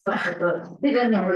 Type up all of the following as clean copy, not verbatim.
They didn't know.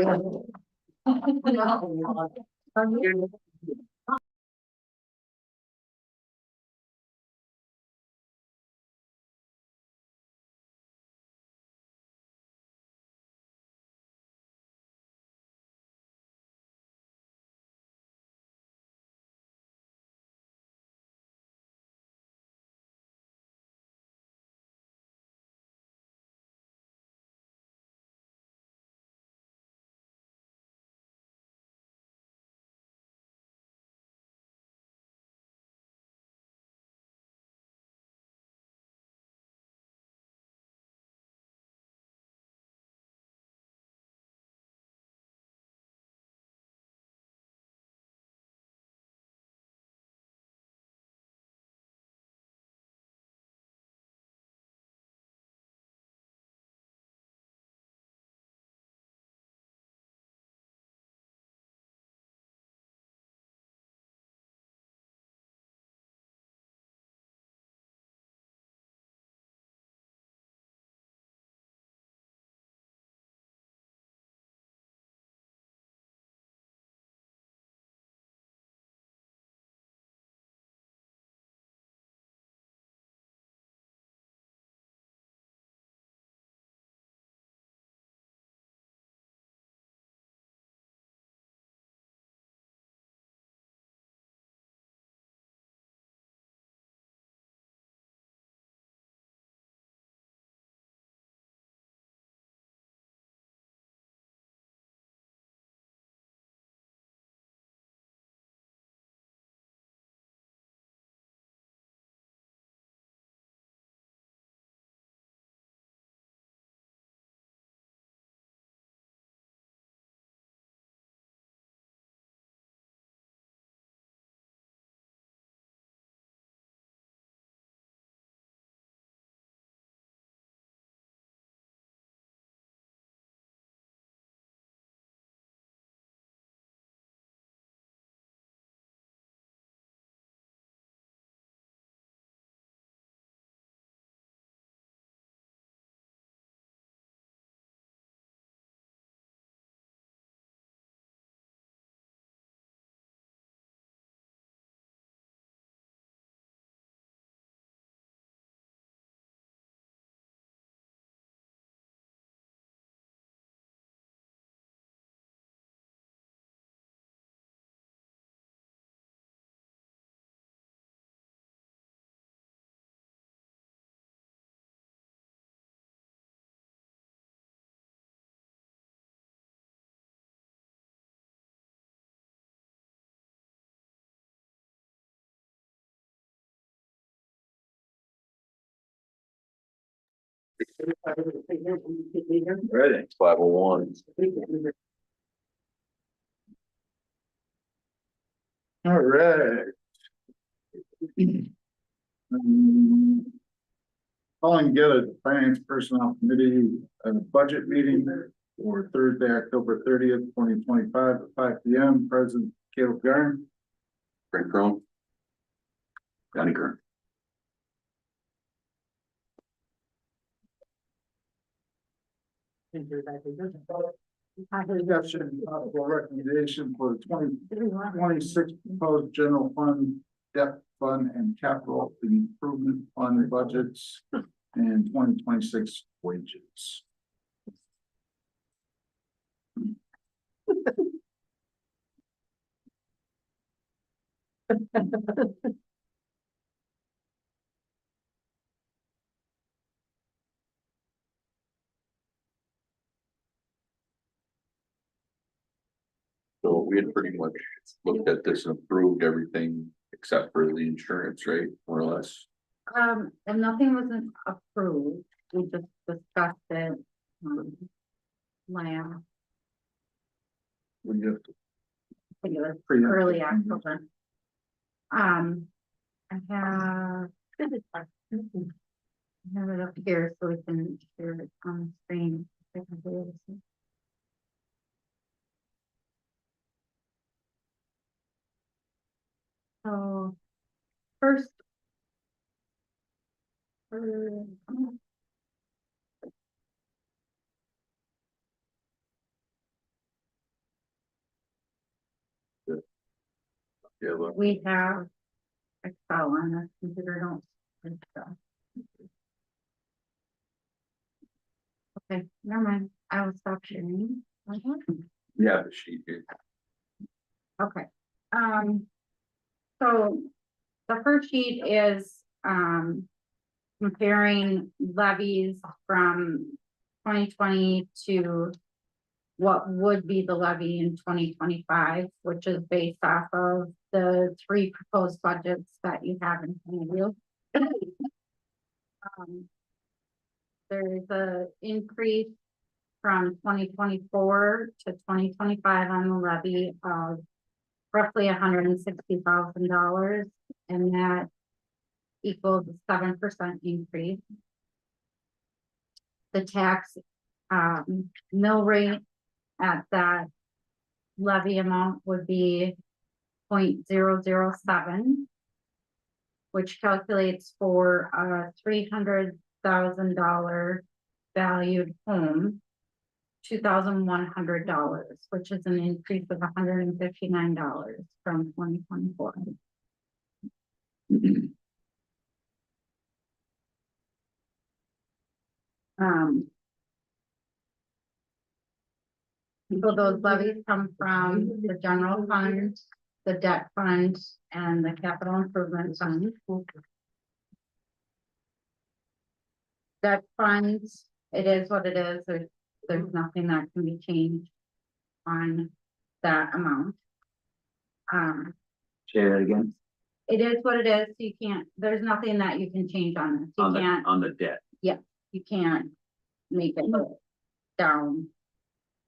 Ready. 501. All right. Calling together the Finance Personnel Committee budget meeting for Thursday, October 30th, 2025 at 5 p.m. President Caleb Garn. Frank Crone. Johnny Kern. Discussion and possible recommendation for the 2026 proposed general fund, debt fund, and capital improvement fund budgets and 2026 wages. So we had pretty much looked at this and approved everything except for the insurance, right? More or less. And nothing wasn't approved, we just discussed it. Last, We have to I think it was Preemptive. early October. I have. I have it up here so we can share it on the screen. If I can do it. So, first. Yeah, well, we have Excel on this computer, don't. think so. Okay, never mind, I will stop sharing. yeah, the sheet here. Okay, so the first sheet is, comparing levies from 2020 to what would be the levy in 2025, which is based off of the 3 proposed budgets that you have in front of you. There's a increase from 2024 to 2025 on the levy of roughly $160,000, and that equals a 7% increase. The tax mill rate at that levy amount would be 0.007, which calculates for a $300,000 valued home, $2,100, which is an increase of $159 from 2024. So those levies come from the general fund, the debt fund, and the capital improvement fund. Debt funds, it is what it is. There's nothing that can be changed on that amount. Say that again, It is what it is. You can't, there's nothing that you can change on this. You can't, on the debt, you can't make it down.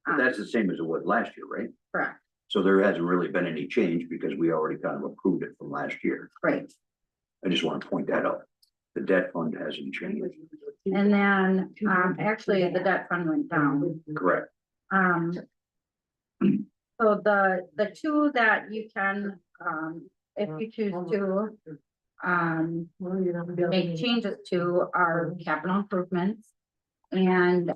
but that's the same as it was last year, right? Correct, So there hasn't really been any change because we already kind of approved it from last year. great. I just want to point that out. The debt fund hasn't changed, And then, actually, the debt fund went down. correct? So the 2 that you can, if you choose to, make changes to are capital improvements and,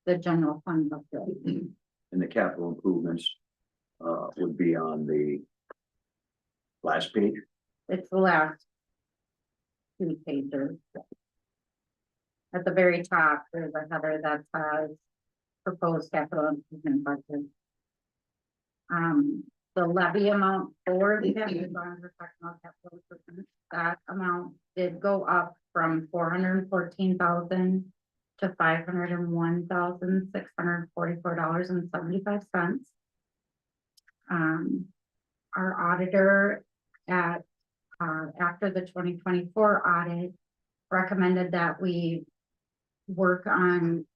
the general fund budget. And the capital improvements, would be on the last page. It's the last 2 pages. At the very top, there's a header that says proposed capital improvement budget. The levy amount for the capital improvement, that amount did go up from $414,000 to $501,644.75. Our auditor at after the 2024 audit recommended that we work on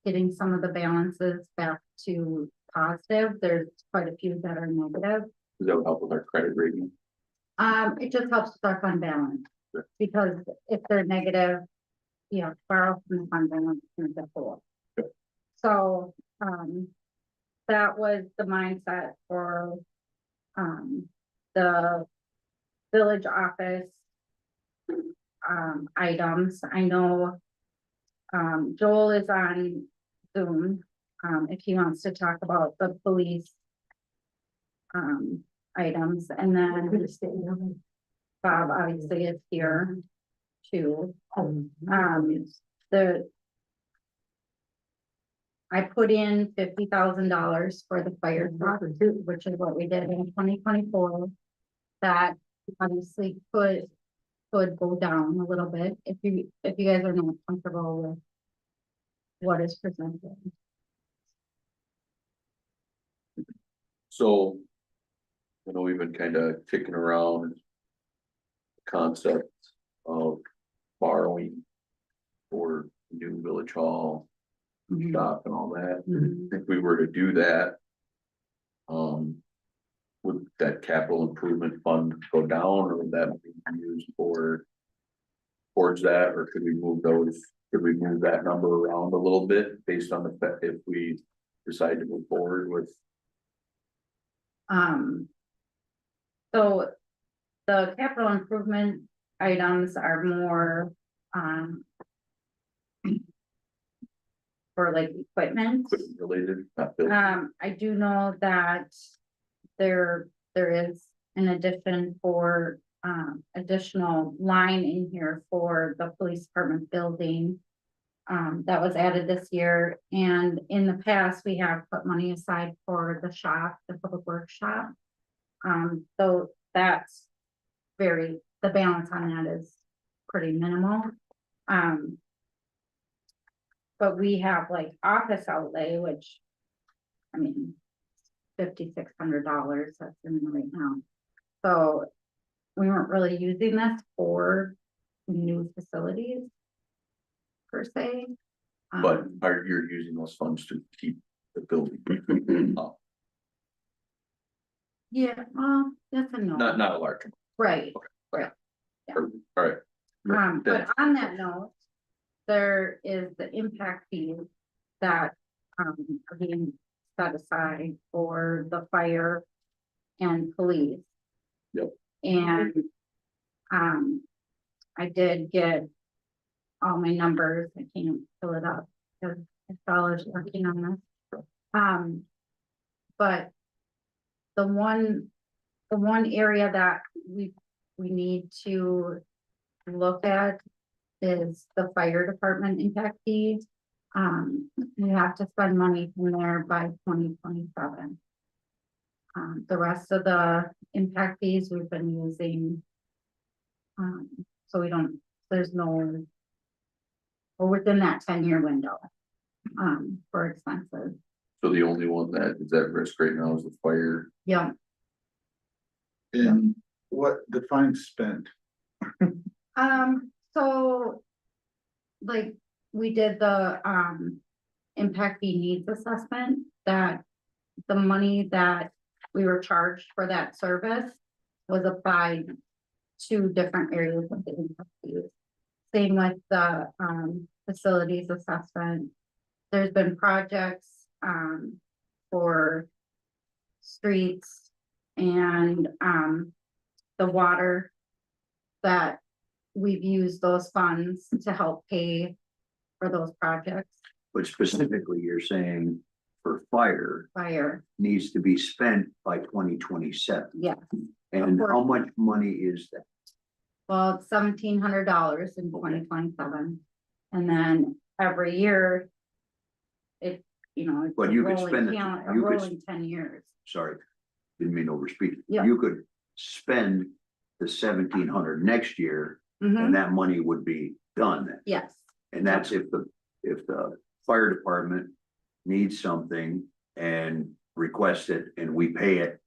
getting some of the balances back to positive. There's quite a few that are negative. Does that help with our credit rating? It just helps with our fund balance, because if they're negative, you know, borrow from the fund balance in the pool. So, that was the mindset for, the village office, items. I know, Joel is on Zoom, if he wants to talk about the police, items, and then Bob obviously is here too. I put in $50,000 for the fire truck, which is what we did in 2024. That obviously could go down a little bit if you guys are not comfortable with what is presented. So, you know, we've been kind of kicking around the concept of borrowing for new village hall, shop and all that. If we were to do that, would that capital improvement fund go down, or would that be used towards that, or could we move that number around a little bit based on the fact if we decide to move forward with? So the capital improvement items are more, for like equipment. Related, not building. I do know that there is an addition for, additional line in here for the police department building. That was added this year, and in the past, we have put money aside for the shop, the public works shop. So that's the balance on that is pretty minimal. But we have like office outlay, which, I mean, $5,600, that's in there right now. So we weren't really using this for new facilities per se. But you're using those funds to keep the building up, Yeah, well, that's a no. not a large amount. Right, All right. but on that note, there is the impact fees that, are being set aside for the fire and police. Yep. And, I did get all my numbers, I can't fill it up, because Stella's working on this. But the one area that we need to look at is the fire department impact fee. We have to spend money from there by 2027. The rest of the impact fees we've been using. So we're within that 10-year window, for expenses. So the only one that is at risk right now is the fire. Yeah, And what defines spent? so. Like, we did the, impact fee needs assessment, that the money that we were charged for that service was applied to different areas of the impact fees. Same with the, facilities assessment. There's been projects, for streets and, the water that we've used those funds to help pay for those projects. But specifically, you're saying for fire Fire, needs to be spent by 2027. yeah, And course. how much money is that? well, it's $1,700 in 2027. And then every year, it's But a you could rolling spend it- a you could- rolling 10 years. Sorry, didn't mean to overspeak. Yeah. You could spend the 1,700 next year Mhm, and that money would be done then. yes, And that's if the fire department needs something and requests it and we pay it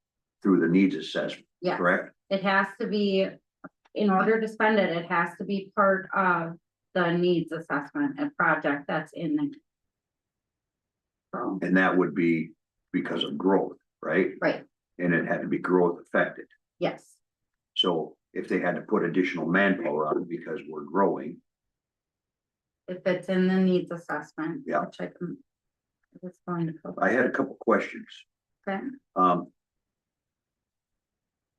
through the needs assessment, yeah. correct? It has to be, in order to spend it, it has to be part of the needs assessment, a project that's in there. So, And that would be because of growth, right? right, And it had to be growth affected. yes, So if they had to put additional manpower on it because we're growing, if it's in the needs assessment. Yeah. Which I was going to. I had a couple questions. Okay,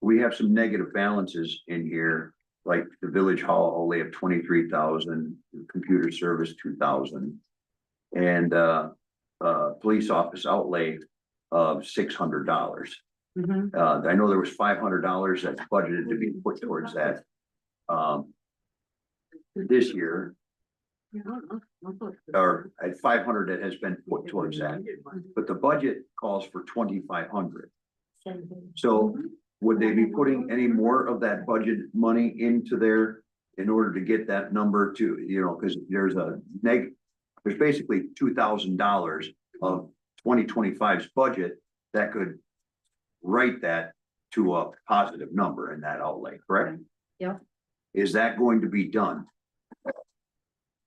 We have some negative balances in here, like the village hall only have 23,000, computer service 2,000. And police office outlay of $600. mhm, I know there was $500 that's budgeted to be put towards that. This year, or at 500 that has been put towards that, but the budget calls for 2,500. So would they be putting any more of that budget money into there in order to get that number to, because there's basically $2,000 of 2025's budget that could write that to a positive number in that outlay, correct? Yeah. Is that going to be done?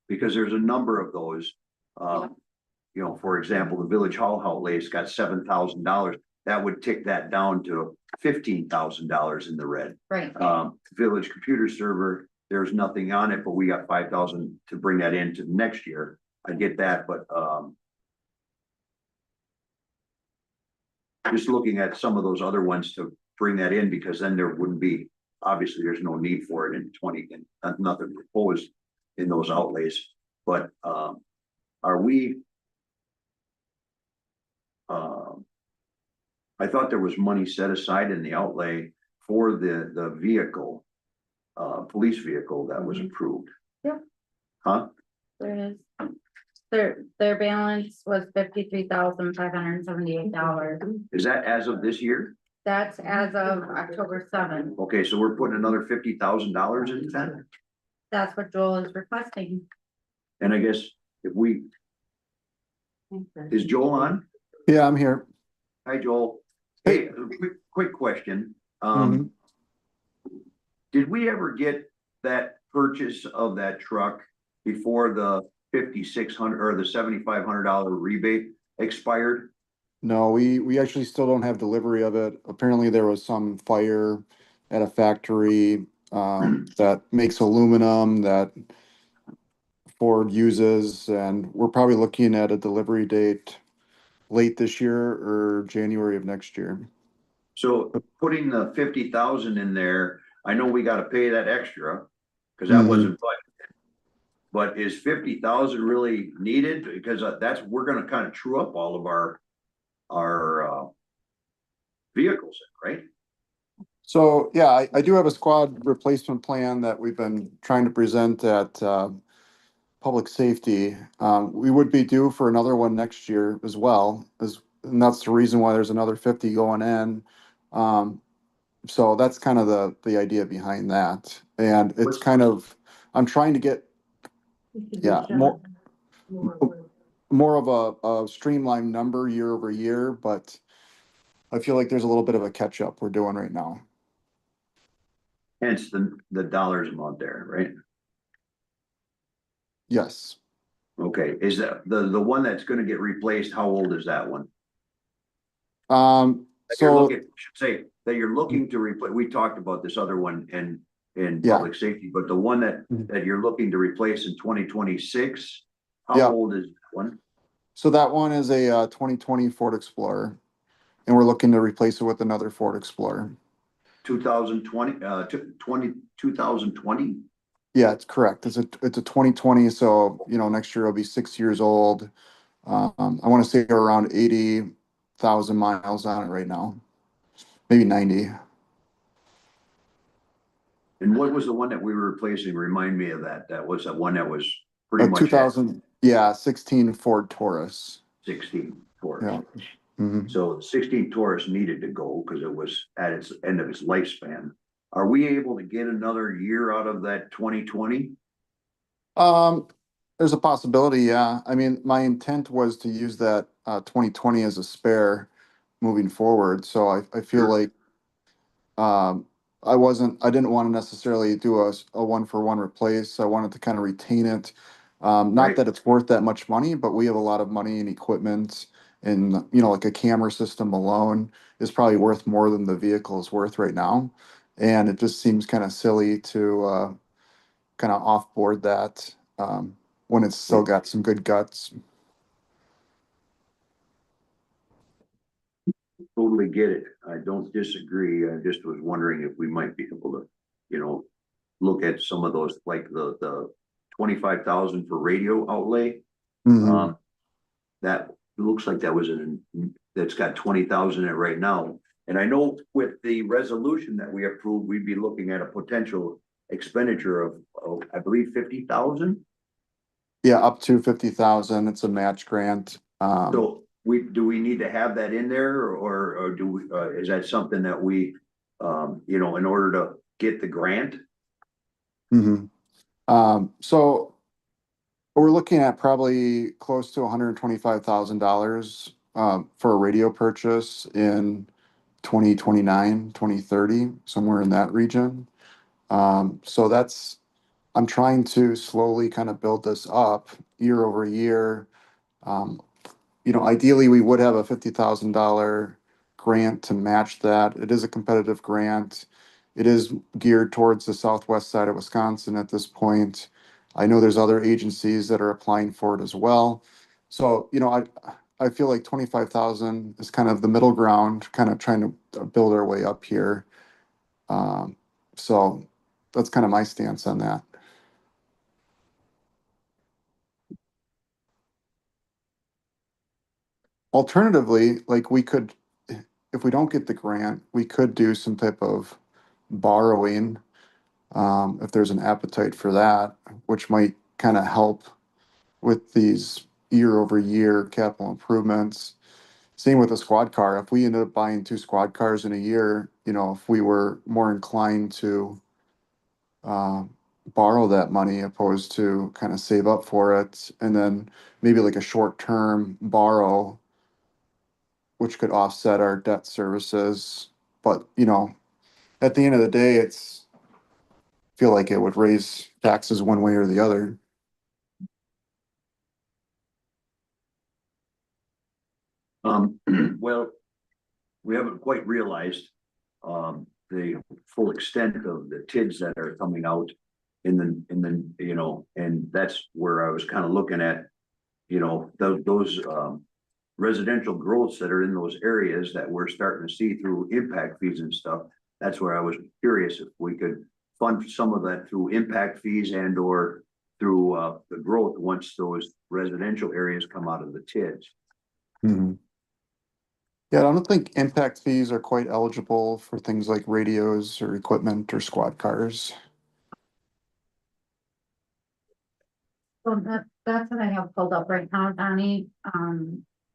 Because there's a number of those, for example, the village hall outlay's got $7,000. That would tick that down to $15,000 in the red. right, Village computer server, there's nothing on it, but we got 5,000 to bring that into next year. I get that, but just looking at some of those other ones to bring that in, because then there wouldn't be, obviously, there's no need for it in 20, and nothing proposed in those outlays, but are we I thought there was money set aside in the outlay for the vehicle, police vehicle that was approved. Yeah. Huh? There is. Their balance was $53,578. Is that as of this year? That's as of October 7th. Okay, so we're putting another $50,000 into that? That's what Joel is requesting. And I guess if we, is Joel on? Yeah, I'm here. Hi, Joel. Hey, quick question. Did we ever get that purchase of that truck before the $5,600 or the $7,500 rebate expired? No, we actually still don't have delivery of it. Apparently there was some fire at a factory that makes aluminum that Ford uses, and we're probably looking at a delivery date late this year or January of next year. So putting the 50,000 in there, I know we gotta pay that extra, cause that wasn't budgeted. But is 50,000 really needed? Because that's, we're gonna kind of true up all of our vehicles, right? So, yeah, I do have a squad replacement plan that we've been trying to present at public safety. We would be due for another one next year as well, and that's the reason why there's another 50 going in. So that's kind of the idea behind that. And it's kind of, I'm trying to get, yeah, more of a streamlined number year over year, but I feel like there's a little bit of a catch up we're doing right now. Hence the dollars amount there, right? Yes. Okay, is that the one that's gonna get replaced, how old is that one? That you're So, looking, should say, that you're looking to replace, we talked about this other one in Yeah. public safety, but the one Mhm. that you're looking to replace in 2026, Yeah. how old is that one? so that one is a 2020 Ford Explorer, and we're looking to replace it with another Ford Explorer. 2020, 2020? Yeah, it's correct. It's a 2020, so next year it'll be 6 years old. I want to say around 80,000 miles on it right now, maybe 90. And what was the one that we were replacing? Remind me of that. That was the one that was pretty A much 2000, yeah, 16 Ford Taurus. 16 Taurus. Yeah. Mhm. So 16 Taurus needed to go because it was at its end of its lifespan. Are we able to get another year out of that 2020? There's a possibility, yeah. I mean, my intent was to use that 2020 as a spare moving forward. So I feel Sure. like I didn't want to necessarily do a one for one replace. I wanted to kind of retain it. Not Right. that it's worth that much money, but we have a lot of money in equipment, and like a camera system alone is probably worth more than the vehicle is worth right now. And it just seems kind of silly to kind of offboard that when it's still got some good guts. Totally get it. I don't disagree. I just was wondering if we might be able to, look at some of those, like the 25,000 for radio outlay. Mhm. That looks like that was that's got 20,000 in it right now. And I know with the resolution that we approved, we'd be looking at a potential expenditure of I believe 50,000. Yeah, up to 50,000. It's a match grant. So do we need to have that in there or do we, is that something that we, in order to get the grant? Mhm. So we're looking at probably close to $125,000 for a radio purchase in 2029, 2030, somewhere in that region. So I'm trying to slowly kind of build this up year over year. Um, Ideally, we would have a $50,000 grant to match that. It is a competitive grant. It is geared towards the southwest side of Wisconsin at this point. I know there's other agencies that are applying for it as well. So, I feel like 25,000 is kind of the middle ground, kind of trying to build our way up here. Um, so that's kind of my stance on that. Alternatively, like we could, if we don't get the grant, we could do some type of borrowing. If there's an appetite for that, which might kind of help with these year over year capital improvements. Same with a squad car. If we ended up buying 2 squad cars in a year, if we were more inclined to uh, borrow that money opposed to kind of save up for it, and then maybe like a short-term borrow, which could offset our debt services. But, at the end of the day, feel like it would raise taxes one way or the other. Well, we haven't quite realized, the full extent of the TIDs that are coming out in the, and that's where I was kind of looking at, those residential growths that are in those areas that we're starting to see through impact fees and stuff. That's where I was curious if we could fund some of that through impact fees and or through the growth once those residential areas come out of the TIDs. Mhm. Yeah, I don't think impact fees are quite eligible for things like radios or equipment or squad cars. So that's what I have pulled up right now, Donnie.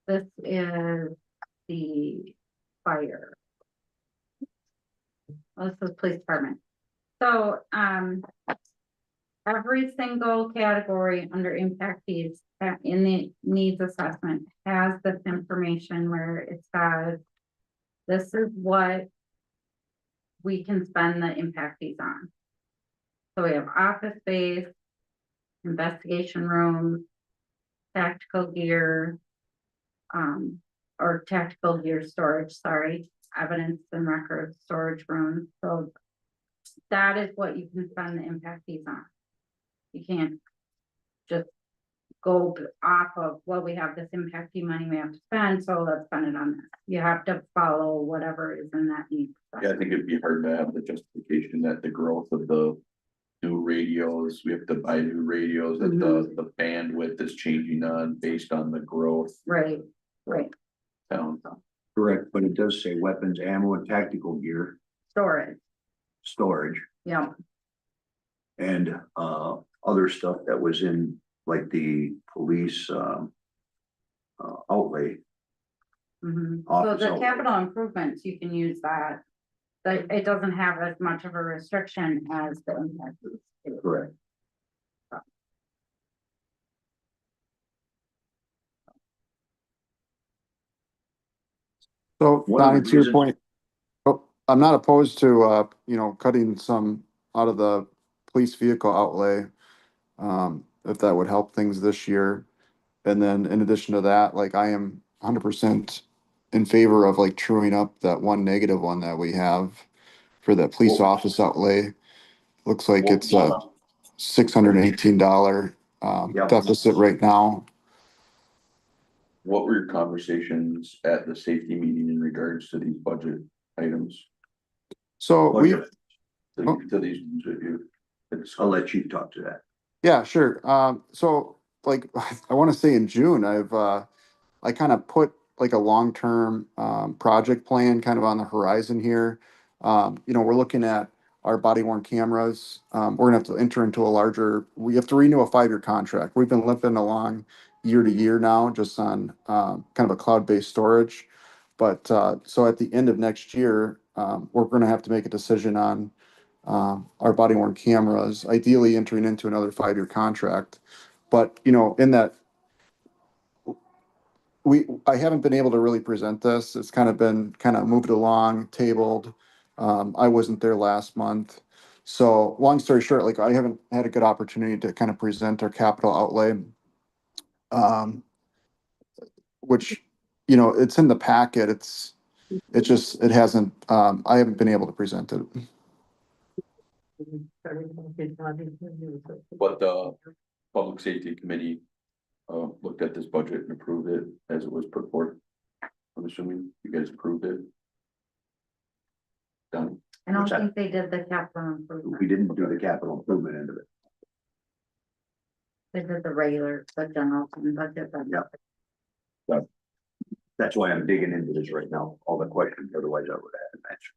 This is the fire. This is police department. So, every single category under impact fees in the needs assessment has this information where it says, this is what we can spend the impact fees on. So we have office space, investigation rooms, tactical gear, or tactical gear storage, sorry, evidence and records storage rooms. So that is what you can spend the impact fees on. You can't just go off of, well, we have this impact fee money we have to spend, so let's spend it on this. You have to follow whatever is in that need. Yeah, I think it'd be hard to have the justification that the growth of the new radios, we have to buy new radios, that the bandwidth is changing on based on the growth Right, right, down. Correct, but it does say weapons, ammo, and tactical gear storage, storage yeah, and other stuff that was in like the police outlay. so Office the outlay. capital improvements, you can use that. But it doesn't have as much of a restriction as the impact fees do. Correct. So One of the Donnie, to your reasons- point, I'm not opposed to, cutting some out of the police vehicle outlay. If that would help things this year. And then in addition to that, like I am 100% in favor of like truing up that one negative one that we have for that police office outlay. Looks like it's a $618 Yep. deficit right now. What were your conversations at the safety meeting in regards to these budget items? So we, Budget. To these, to you? I'll let you talk to that. yeah, sure. So like, I want to say in June, I kind of put like a long-term, project plan kind of on the horizon here. We're looking at our body worn cameras. We're gonna have to enter into we have to renew a 5-year contract. We've been limping along year to year now, just on, kind of a cloud-based storage. But, so at the end of next year, we're gonna have to make a decision on, our body worn cameras, ideally entering into another 5-year contract. But, in that, I haven't been able to really present this. It's kind of been moved along, tabled. I wasn't there last month. So long story short, like I haven't had a good opportunity to kind of present our capital outlay. Um, which, it's in the packet. It hasn't, I haven't been able to present it. But the public safety committee looked at this budget and approved it as it was put forth. I'm assuming you guys approved it. Done. I don't What's that? think they did the capital We improvement. didn't do the capital improvement end of it. They did the general fund budget. But Yeah. That's why I'm digging into this right now, all the questions, otherwise I would have an answer.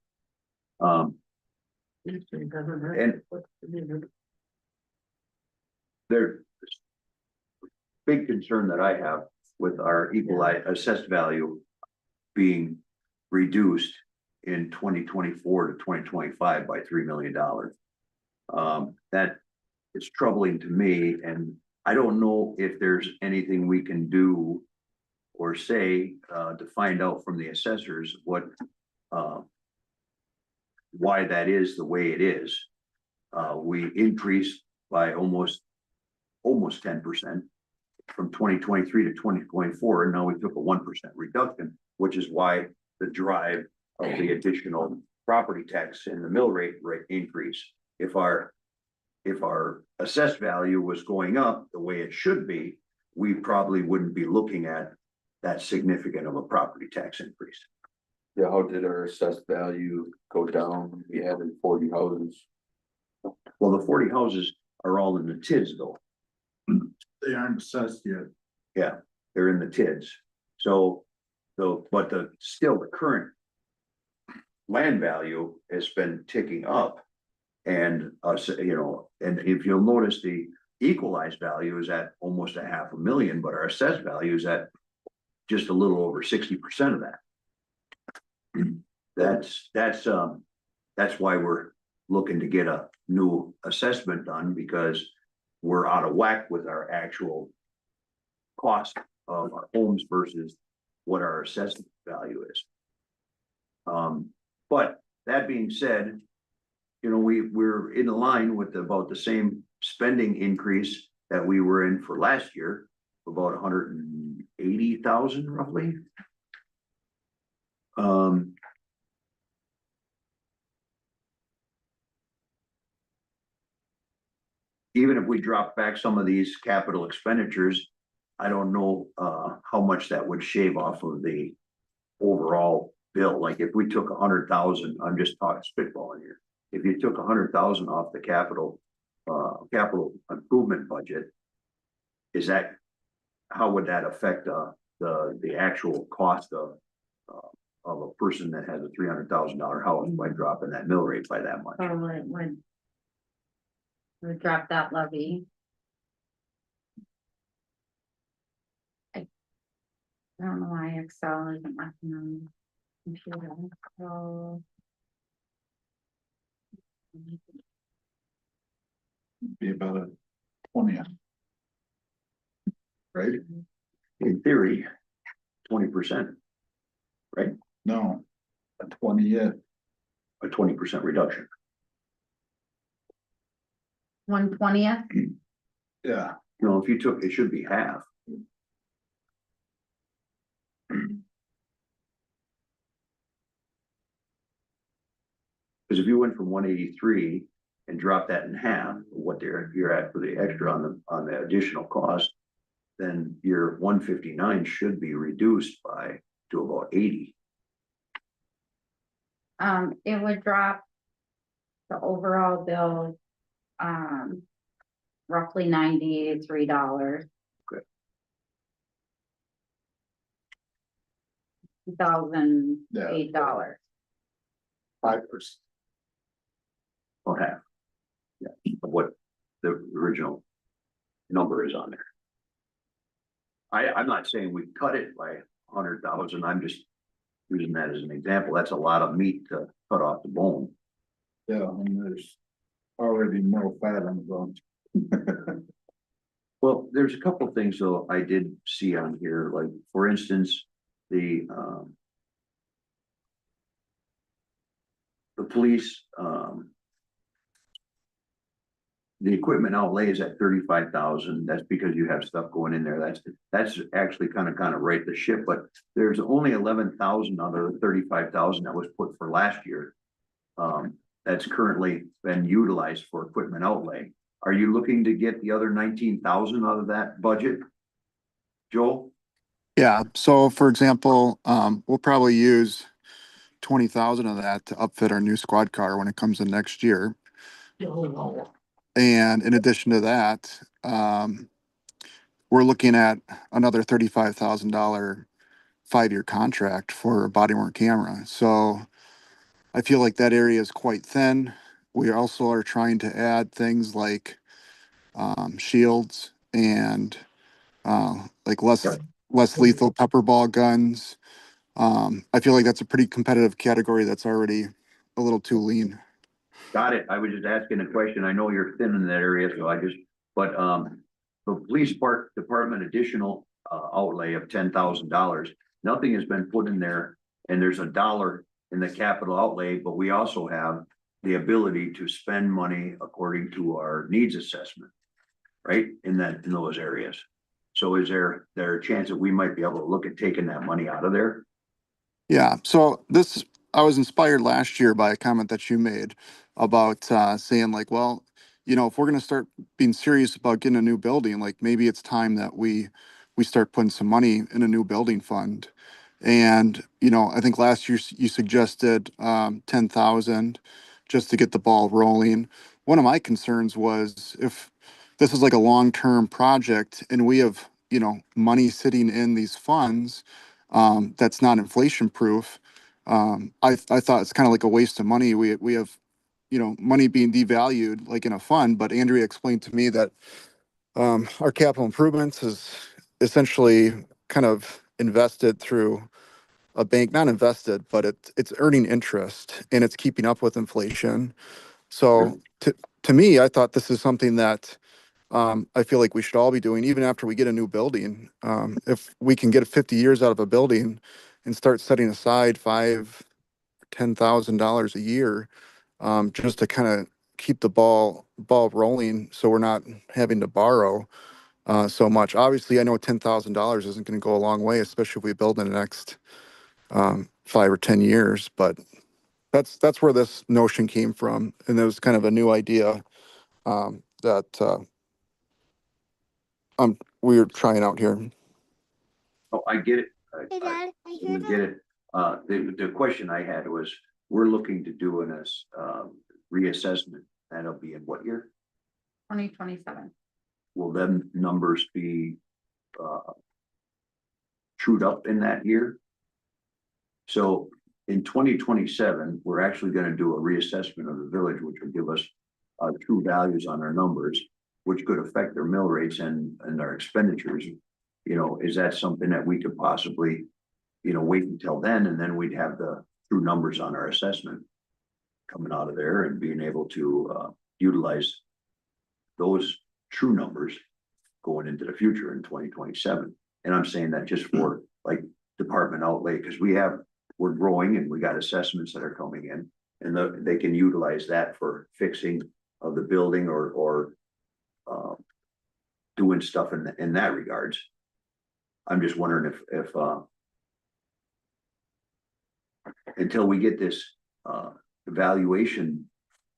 And there's big concern that I have with our equalized assessed value being reduced in 2024 to 2025 by $3 million. That is troubling to me, and I don't know if there's anything we can do or say to find out from the assessors what why that is the way it is. We increased by almost 10% from 2023 to 2024, and now we took a 1% reduction, which is why the drive of the additional property tax and the mill rate increase. If our assessed value was going up the way it should be, we probably wouldn't be looking at that significant of a property tax increase. Yeah, how did our assessed value go down? We added 40 houses. Well, the 40 houses are all in the TIDs though. They aren't assessed yet. Yeah, they're in the TIDs. So, but still the current land value has been ticking up. And and if you'll notice, the equalized value is at almost $500,000, but our assessed value is at just a little over 60% of that. That's why we're looking to get a new assessment done, because we're out of whack with our actual cost of our homes versus what our assessment value is. But that being said, we're in line with about the same spending increase that we were in for last year, about 180,000 roughly. Even if we drop back some of these capital expenditures, I don't know how much that would shave off of the overall bill. Like if we took 100,000, I'm just talking spitballing here. If you took 100,000 off the capital improvement budget, how would that affect the actual cost of a person that has a $300,000 house by dropping that mill rate by that much? So it would drop that levy. I don't know why Excel isn't working on the computer, so. Be about a 20th. Right? In theory, 20%, No, a 20th. a 20% reduction. 1/20th, Yeah. If you took, it should be half. Because if you went from 183 and dropped that in half, what you're at for the extra on the additional cost, then your 159 should be reduced to about 80. it would drop the overall bill, roughly $93. Okay. $2,008. 5%. Or half. Yeah, of what the original number is on there. I'm not saying we cut it by 100,000. I'm just using that as an example. That's a lot of meat to cut off the bone. Yeah, and there's already more fat on the bone. Well, there's a couple of things though I did see on here, like for instance, the police, the equipment outlay is at 35,000. That's because you have stuff going in there. That's actually kind of right the ship, but there's only 11,000 out of the 35,000 that was put for last year. That's currently been utilized for equipment outlay. Are you looking to get the other 19,000 out of that budget, Joel? Yeah, so for example, we'll probably use 20,000 of that to upfit our new squad car when it comes in next year. And in addition to that, we're looking at another $35,000 5-year contract for a body worn camera. So I feel like that area is quite thin. We also are trying to add things like shields and like less lethal pepper ball guns. I feel like that's a pretty competitive category that's already a little too lean. Got it. I was just asking a question. I know you're thin in that area, so but, the police department additional, outlay of $10,000. Nothing has been put in there, and there's a dollar in the capital outlay, but we also have the ability to spend money according to our needs assessment, right? In those areas. So is there a chance that we might be able to look at taking that money out of there? Yeah, so I was inspired last year by a comment that you made about saying like, well, if we're gonna start being serious about getting a new building, like maybe it's time that we start putting some money in a new building fund. And I think last year you suggested 10,000 just to get the ball rolling. One of my concerns was if this is like a long-term project and we have money sitting in these funds that's not inflation proof. I thought it's kind of like a waste of money. We have, money being devalued like in a fund, but Andrea explained to me that our capital improvements is essentially kind of invested through a bank, not invested, but it's earning interest and it's keeping up with inflation. So to me, I thought this is something that I feel like we should all be doing, even after we get a new building. If we can get 50 years out of a building and start setting aside $5,000-10,000 a year, just to kind of keep the ball rolling, so we're not having to borrow so much. Obviously, I know $10,000 isn't going to go a long way, especially if we build in the next 5 or 10 years. But that's where this notion came from, and it was kind of a new idea that we're trying out here. Oh, I get it. I get it. The question I had was, we're looking to do reassessment. That'll be in what year? 2027. Will them numbers be, trued up in that year? So in 2027, we're actually gonna do a reassessment of the village, which will give us, true values on our numbers, which could affect their mill rates and our expenditures. Is that something that we could possibly, wait until then, and then we'd have the true numbers on our assessment coming out of there and being able to, utilize those true numbers going into the future in 2027. And I'm saying that just for like department outlay, because we're growing and we got assessments that are coming in, and they can utilize that for fixing of the building or doing stuff in that regards. I'm just wondering if until we get this evaluation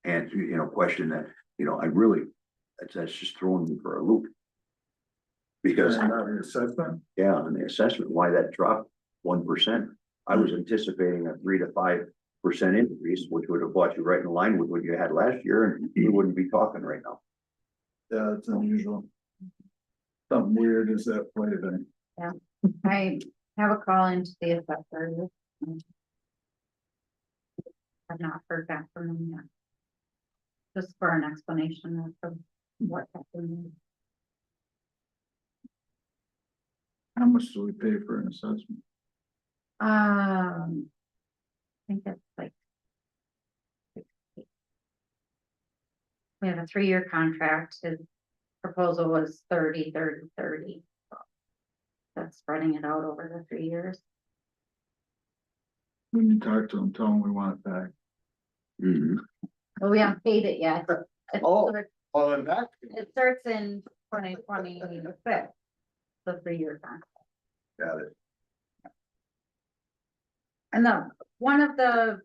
and question that, I really, that's just throwing me for a loop. Because the assessment, yeah, on the assessment, why that dropped 1%. I was anticipating a 3 to 5% increase, which would have brought you right in line with what you had last year, and you wouldn't be talking right now. yeah, it's unusual. Something weird is that way then. I have a call into the assessor. I've not heard back from them yet. Just for an explanation of what happened. How much do we pay for an assessment? I think it's like. We have a 3-year contract. His proposal was 30, 30, 30. That's spreading it out over the 3 years. When you talk to them, tell them we want it back. Well, we haven't paid it yet. It Oh. starts- Well, then that. It starts in 2026, the 3-year contract. Got it. And one of the,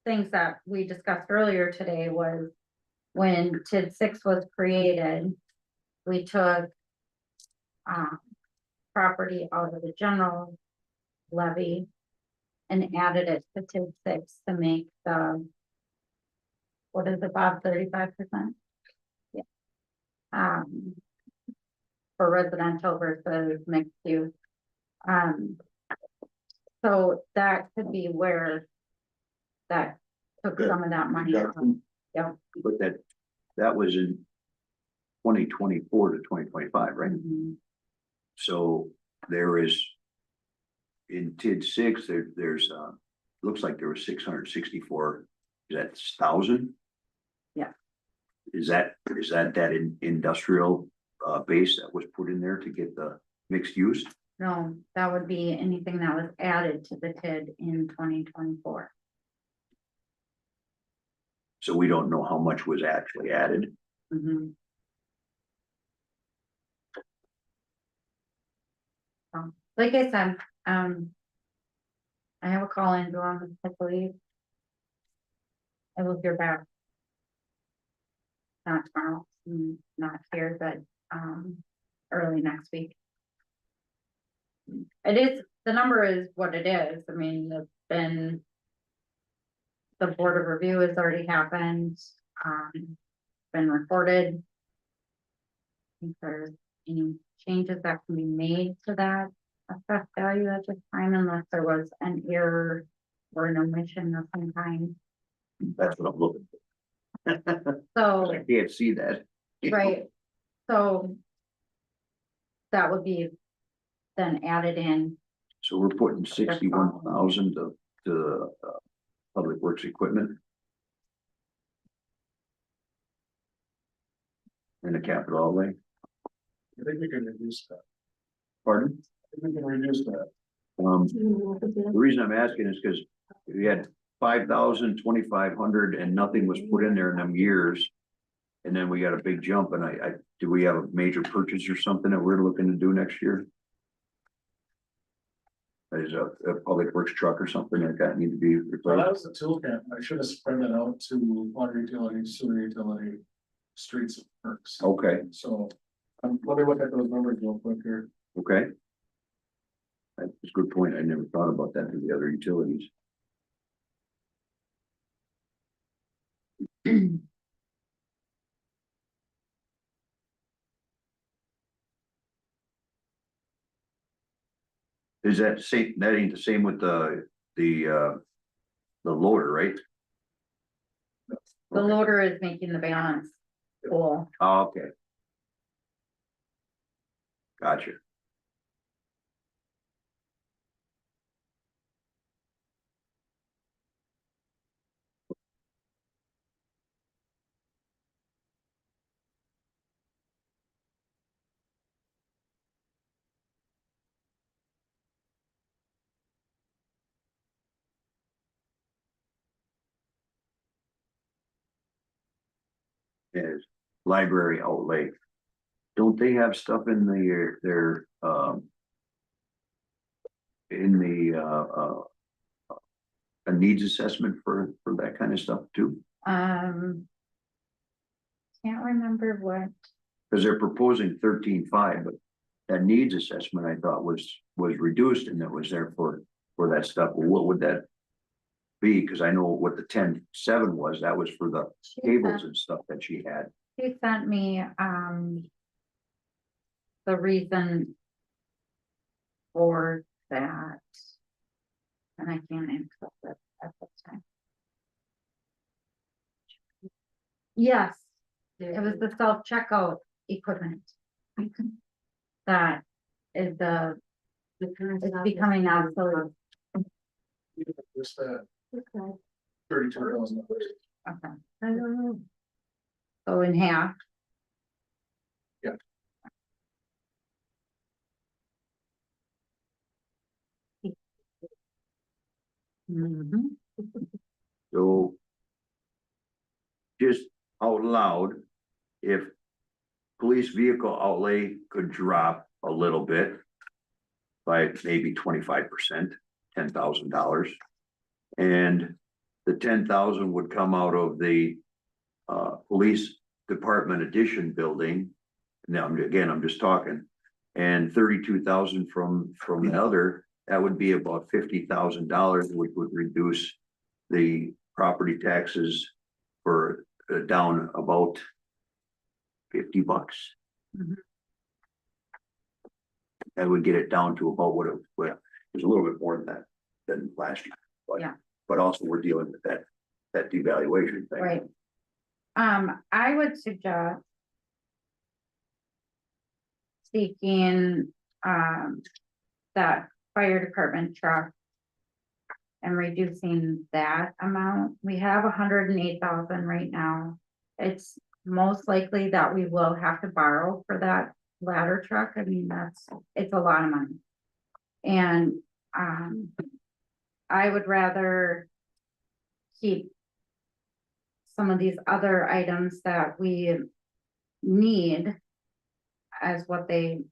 things that we discussed earlier today was when TID 6 was created, we took, property out of the general levy and added it to TID 6 to make what is it, Bob, 35%? Yeah. For residential versus mixed use. Um. So that could be where that took some of that money out. Yep. But that was in 2024 to 2025, right? Mhm. So there is. In TID 6, there's looks like there was 664, is that 1,000? Yeah. Is that industrial base that was put in there to get the mixed use? No, that would be anything that was added to the TID in 2024. So we don't know how much was actually added. Mhm. So, like I said, I have a call in on, hopefully. I will hear back. Not tomorrow, not here, but, early next week. It is, the number is what it is. I mean, it's been. The board of review has already happened, been recorded. If there's any changes that can be made to that assessed value at this time, unless there was an error or an omission of some kind. That's what I'm looking for. So, I can't see that. right, so. That would be then added in, So we're putting 61,000 to public works equipment. In the capital outlay, I think we can reduce that. pardon? I think we can reduce that. The reason I'm asking is because we had 5,000, 2,500 and nothing was put in there in them years. And then we got a big jump and do we have a major purchase or something that we're looking to do next year? Is a public works truck or something like that need to be Well, that replaced? was the toolkit. I should have spread that out to water utility, sewer utility, streets and parks. Okay, So, let me look at those numbers real quick here. okay. That's a good point. I never thought about that for the other utilities. Is that same, that ain't the same with the loader, right? the loader is making the balance full. Oh, okay. Gotcha. Is library outlay. Don't they have stuff in their in the a needs assessment for that kind of stuff too? Can't remember what, Because they're proposing 13.5, but that needs assessment I thought was reduced and that was there for that stuff. Well, what would that be? Because I know what the 10.7 was, that was for the cables and stuff that she had. she sent me, the reason for that. And I can't access it at this time. Yes, it was the self-checkout equipment. That is it's becoming obsolete. Just that $32,000. Okay. So in half. Yeah. Mhm. So just out loud, if police vehicle outlay could drop a little bit by maybe 25%, $10,000. And the 10,000 would come out of the police department addition building. Now, I'm just talking, and 32,000 from the other, that would be about $50,000, which would reduce the property taxes for down about 50 bucks. Mhm. That would get it down to about what it was a little bit more than that, than last year. But- Yeah. But also we're dealing with that devaluation thing. Right. I would suggest seeking, that fire department truck and reducing that amount. We have 108,000 right now. It's most likely that we will have to borrow for that ladder truck. I mean, it's a lot of money. And, I would rather keep some of these other items that we need as what they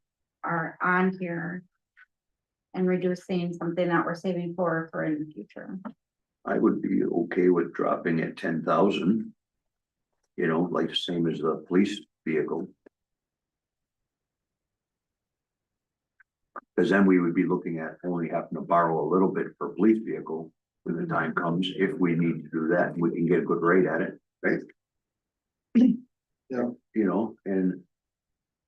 are on here and reducing something that we're saving for in the future. I would be okay with dropping at 10,000. You know, like the same as the police vehicle. Cause then we would be looking at only having to borrow a little bit for police vehicle when the time comes, if we need to do that, we can get a good rate at it, right? Yeah. You know, and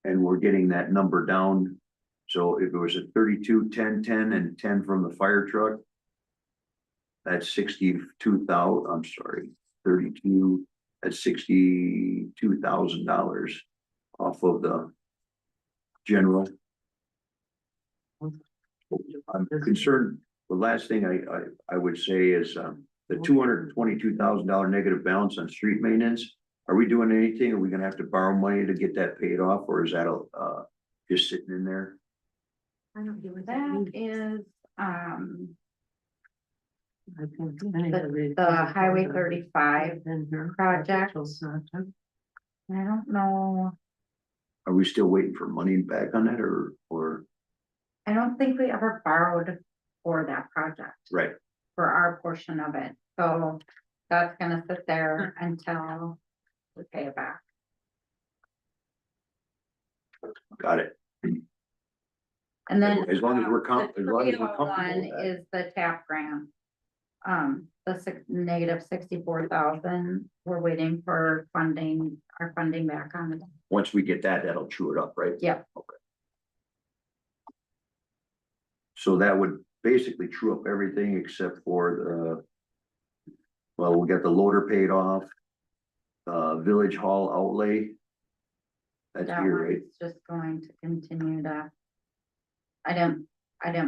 we're getting that number down. So if it was a 32, 10, 10, and 10 from the fire truck. That's 62,000, I'm sorry, 32, that's $62,000 off of the general. I'm concerned, the last thing I would say is, the $222,000 negative balance on street maintenance. Are we doing anything? Are we gonna have to borrow money to get that paid off, or is that, just sitting in there? That is, the Highway 35 project. I don't know, Are we still waiting for money back on that, or, I don't think we ever borrowed for that project, right? for our portion of it, so that's gonna sit there until we pay it back. Got it. And then. As long as we're the as long as we're 301 comfortable with that. is the TAP grant. The negative 64,000, we're waiting for funding, our funding back on it. Once we get that, that'll chew it up, right? Yep. Okay. So that would basically true up everything except for well, we got the loader paid off. Village hall outlay. That's That here, right? one's just going to continue to. I didn't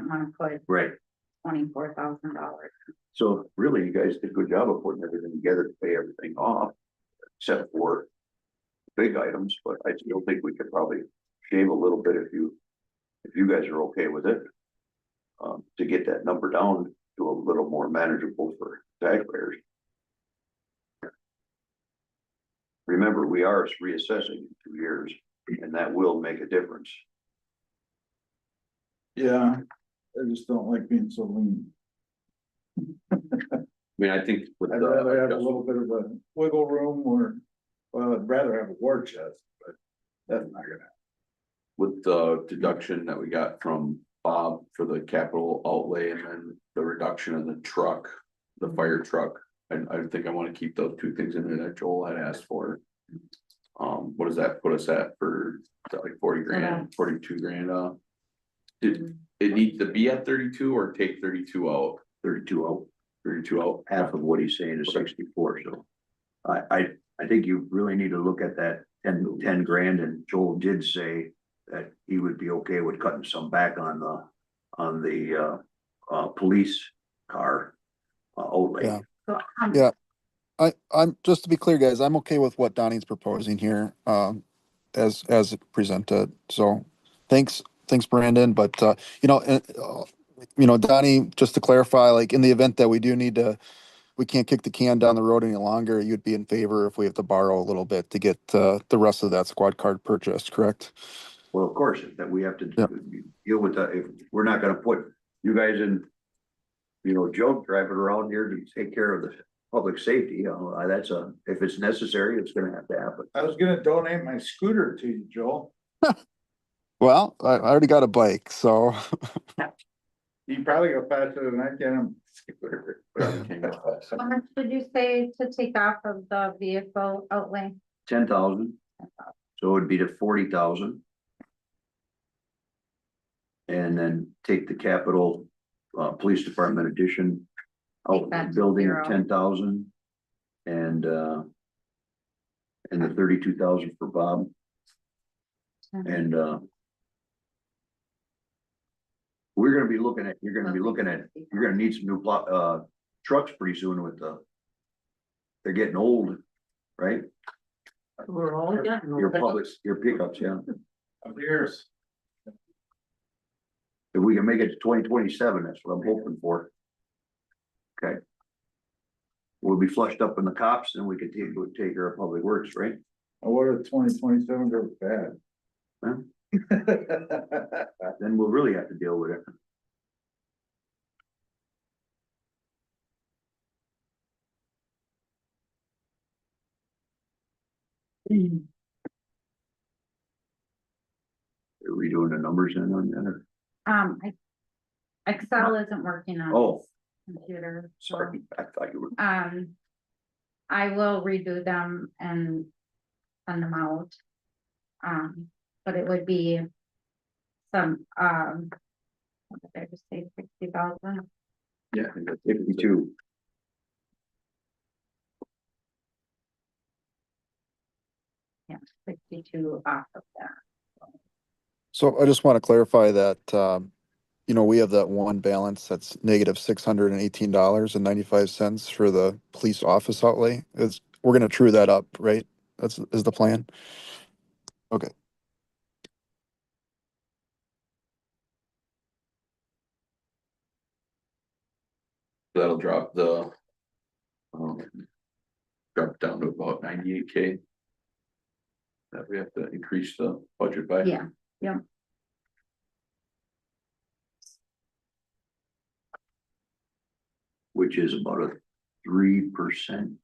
wanna put Right. $24,000. So really, you guys did a good job of putting everything together to pay everything off. Except for big items, but I still think we could probably shave a little bit if you guys are okay with it. To get that number down to a little more manageable for taxpayers. Remember, we are reassessing in 2 years, and that will make a difference. Yeah, I just don't like being so lean. I mean, I think with I'd the rather have a little bit of a wiggle room or, well, I'd rather have a war chest, but that's not gonna. with the deduction that we got from Bob for the capital outlay and then the reduction in the truck, the fire truck. And I think I wanna keep those two things in there that Joel had asked for. What does that put us at for, is that like 40 grand, 42 grand, Did it need to be at 32 or take 32 out? 32 out, 32 out, half of what he's saying is 64, so. I think you really need to look at that 10 grand, and Joel did say that he would be okay with cutting some back on the police car outlay. Yeah. So, Yeah. I'm just to be clear, guys, I'm okay with what Donnie's proposing here, as presented. So thanks, Brandon. But, Donnie, just to clarify, like in the event that we can't kick the can down the road any longer, you'd be in favor if we have to borrow a little bit to get, the rest of that squad card purchased, correct? Well, of course, that we have to Yep. deal with that. If we're not gonna put you guys in, junk driving around here to take care of the public safety, if it's necessary, it's gonna have to happen. I was gonna donate my scooter to you, Joel. Well, I already got a bike, so. You probably go faster than I can. on scooter. how much did you say to take off of the vehicle outlay? 10,000, so it'd be to 40,000. And then take the capital, police department addition. Make Out that the to building zero. 10,000. And the 32,000 for Bob and, we're gonna be looking at, you're gonna need some new trucks pretty soon with they're getting old, right? We're all getting. Your pickups, yeah. Of years. If we can make it to 2027, that's what I'm hoping for. Okay. We'll be flushed up in the cops and we can take care of public works, right? What if 2027 goes bad? Huh? Then we'll really have to deal with it. Are we doing the numbers in on that? Or- Excel isn't working on Oh. this computer. so, Sorry, I thought you were. I will redo them and send them out. But it would be some, what did I just say, 60,000? Yeah, I think that's 52. Yeah, 62 off of that. So I just want to clarify that, we have that one balance that's negative $618.95 for the police office outlay. We're gonna true that up, right? Is the plan? Okay. That'll drop the. Drop down to about 98K. That we have to increase the budget by. Yeah, Which is about a 3%.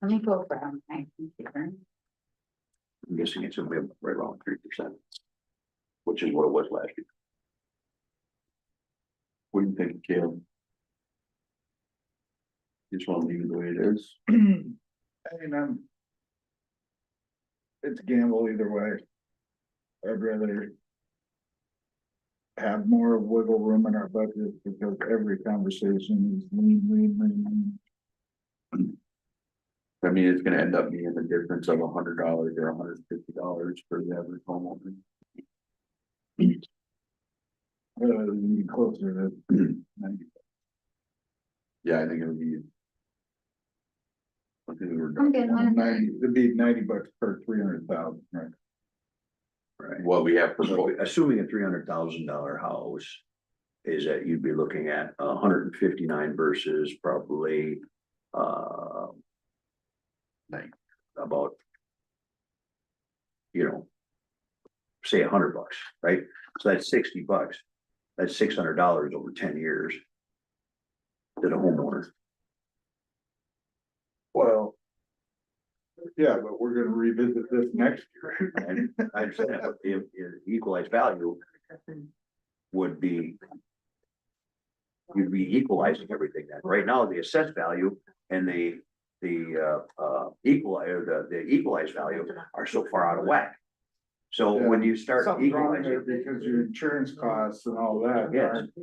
let me go from my computer. I'm guessing it's gonna be right around 3%. Which is what it was last year. What do you think, Caleb? Just want to leave it the way it is. I mean, it's a gamble either way. I'd rather have more wiggle room in our budget because every conversation is lean. I mean, it's gonna end up being the difference of $100 or $150 for the average homeowner. Be closer to 90. Yeah, I think it would be. I think we were. I'm good, man. 90, it'd be $90 per 300,000, right? Right. What we have for So both. assuming a $300,000 house. Is that you'd be looking at 159 versus probably, Like, about. Say $100, right? So that's $60. That's $600 over 10 years. To the homeowner. Well. Yeah, but we're gonna revisit this next year. And I understand that, but the equalized value would be. You'd be equalizing everything then. Right now, the assessed value and the equalized value are so far out of whack. So when you start Something's wrong there equalizing, because your insurance costs and all that Yes. aren't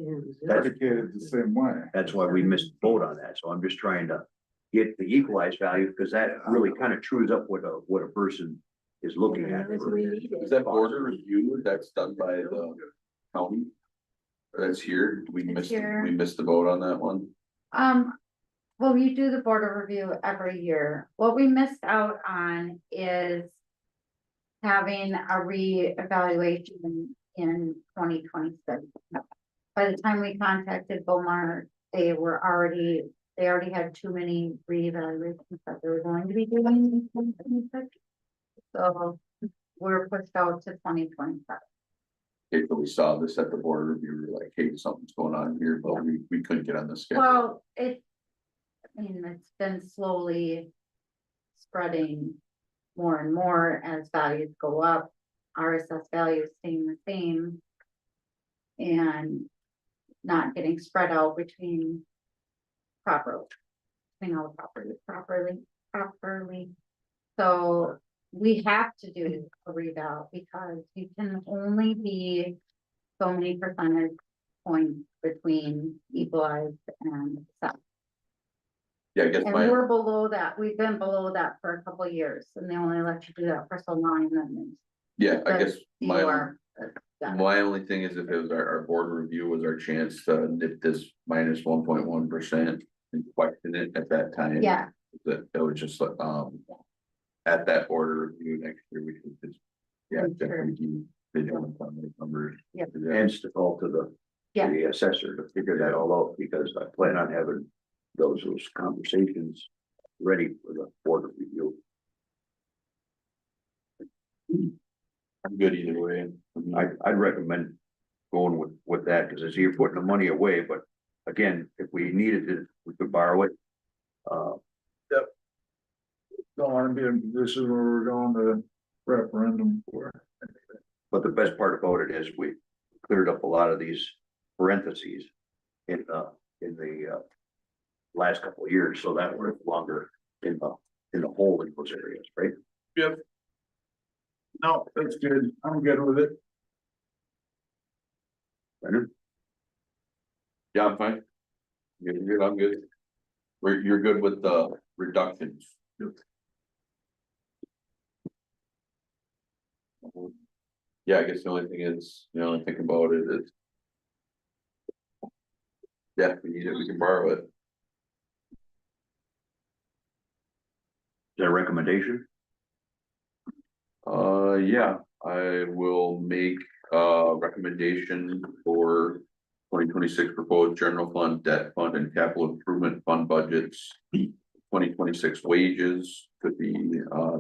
dedicated the same way. that's why we missed the boat on that. So I'm just trying to get the equalized value because that really kind of trues up what a person is looking at. is that border review that's done by the county? Or that's here, we It's missed, here. we missed the boat on that one. Well, you do the border review every year. What we missed out on is having a reevaluation in 2026. By the time we contacted Beaumont, they already had too many reevaluations that they were going to be doing in 2026. So we're pushed out to 2027. Okay, but we saw this at the border review, we were like, hey, something's going on here, but we couldn't get on the schedule. Well, it's been slowly spreading more and more as values go up, RSS values staying the same. And not getting spread out between all the property properly. So we have to do a reval because you can only be so many percentage points between equalized and sub. Yeah, I guess And my, we're below that, we've been below that for a couple of years, and they only let you do that for so long, and then. yeah, I guess you my, are, yeah. my only thing is if it was our board review was our chance to nip this minus 1.1% and question it at that time. Yeah, That it was just like, at that board review next year, we could just, yeah, Sure. definitely be vigilant on the numbers. Yeah. Hence to call to Yeah. the assessor to figure that all out, because I plan on having those conversations ready for the board review. I'm good either way. I'd recommend going with that, because it's you're putting the money away, but again, if we needed it, we could borrow it. Don't wanna be in a position where we're going to referendum for. But the best part about it is we cleared up a lot of these parentheses in the last couple of years, so that we're no longer in the hole in those areas, right? Yep. No, that's good. I'm good with it. Brendan? Yeah, I'm fine. You're good, I'm good. You're good with the reductions. Yeah, I guess the only thing is, think about it is. Yeah, if we need it, we can borrow it. Is that a recommendation? Yeah, I will make a recommendation for 2026 proposed general fund, debt fund and capital improvement fund budgets. 2026 wages could be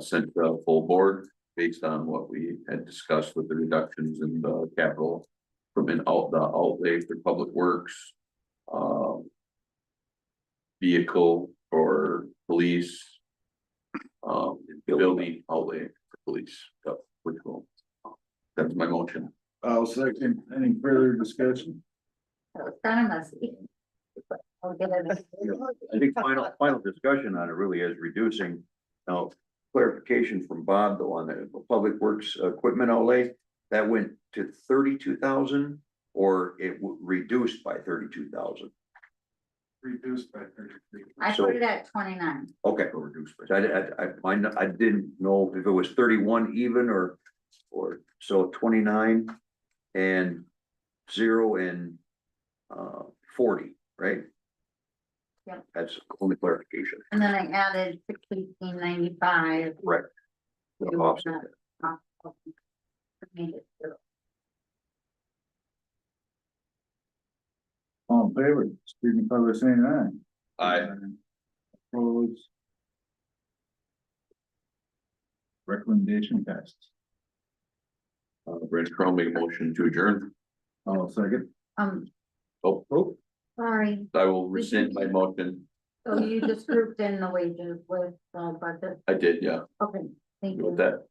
sent to full board based on what we had discussed with the reductions in the capital from the outlay for public works. Vehicle for police. Building outlay for police, which will, that's my motion. I'll second. Any further discussion? that was kind of messy. I'll get it. I think final discussion on it really is reducing. Now, clarification from Bob, though, on the public works equipment outlay, that went to 32,000, or it reduced by 32,000. Reduced by 33. I So- put it at 29. Okay, reduced. So I didn't know if it was 31 even or so 29 and 0 and 40, right? Yep. That's only clarification. And then I added 1695. Correct. to Offset that. Made it zero. All in favor, signify by saying aye. Aye. Opposed. Recommendation passes. Brent Crowe make a motion to adjourn. I'll second. Oh, Sorry, I will rescind my motion. so you just grouped in the wages with the budget. I did, yeah, Okay, thank with you. that.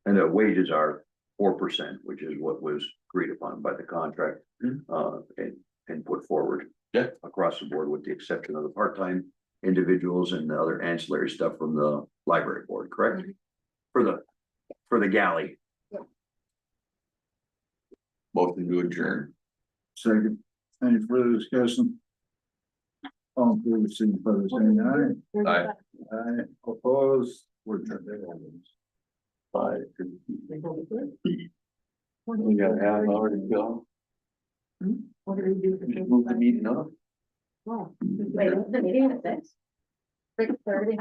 And the wages are 4%, which is what was agreed upon by the contract, and put forward. Yeah. Across the board, with the exception of the part-time individuals and the other ancillary stuff from the library board, correct? For the galley. Motion to adjourn. Second. Any further discussion? All in favor, signify by saying aye. Aye. Aye, opposed. We're adjourned. Five. We got a half hour to go. What do we do? Just move the meeting up. Oh. Wait, the meeting at 6:30.